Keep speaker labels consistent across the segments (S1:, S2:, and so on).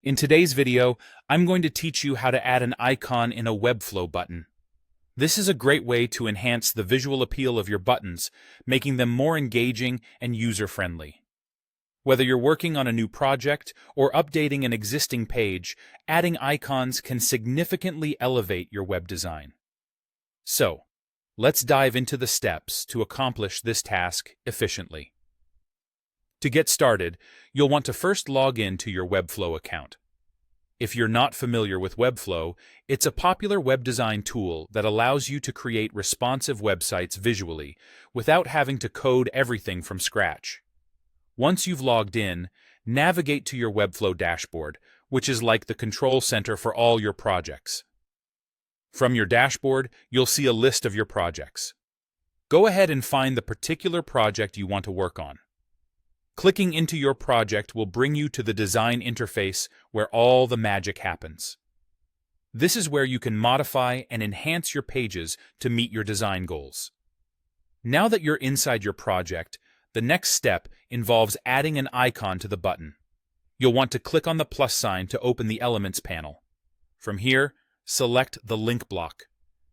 S1: In today's video, I'm going to teach you how to add an icon in a Webflow button. This is a great way to enhance the visual appeal of your buttons, making them more engaging and user-friendly. Whether you're working on a new project or updating an existing page, adding icons can significantly elevate your web design. So, let's dive into the steps to accomplish this task efficiently. To get started, you'll want to first log in to your Webflow account. If you're not familiar with Webflow, it's a popular web design tool that allows you to create responsive websites visually without having to code everything from scratch. Once you've logged in, navigate to your Webflow dashboard, which is like the control center for all your projects. From your dashboard, you'll see a list of your projects. Go ahead and find the particular project you want to work on. Clicking into your project will bring you to the design interface where all the magic happens. This is where you can modify and enhance your pages to meet your design goals. Now that you're inside your project, the next step involves adding an icon to the button. You'll want to click on the plus sign to open the Elements panel. From here, select the link block.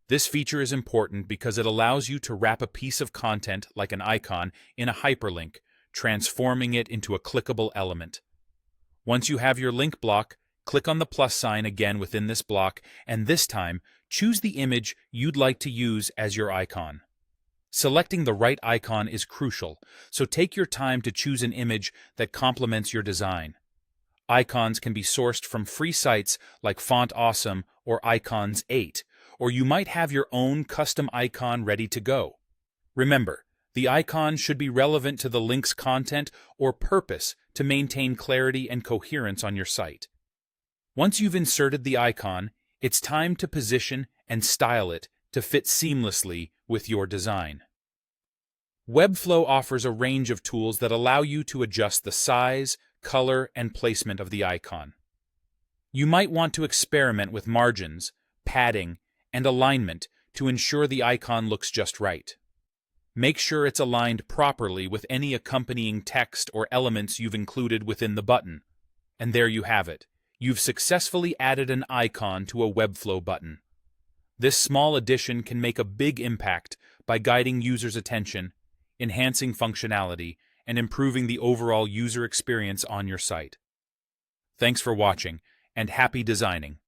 S1: This feature is important because it allows you to wrap a piece of content like an icon in a hyperlink, transforming it into a clickable element. Once you have your link block, click on the plus sign again within this block, and this time, choose the image you'd like to use as your icon. Selecting the right icon is crucial, so take your time to choose an image that complements your design. Icons can be sourced from free sites like Font Awesome or Icons 8, or you might have your own custom icon ready to go. Remember, the icon should be relevant to the link's content or purpose to maintain clarity and coherence on your site. Once you've inserted the icon, it's time to position and style it to fit seamlessly with your design. Webflow offers a range of tools that allow you to adjust the size, color, and placement of the icon. You might want to experiment with margins, padding, and alignment to ensure the icon looks just right. Make sure it's aligned properly with any accompanying text or elements you've included within the button. And there you have it. You've successfully added an icon to a Webflow button. This small addition can make a big impact by guiding users' attention, enhancing functionality, and improving the overall user experience on your site. Thanks for watching, and happy designing!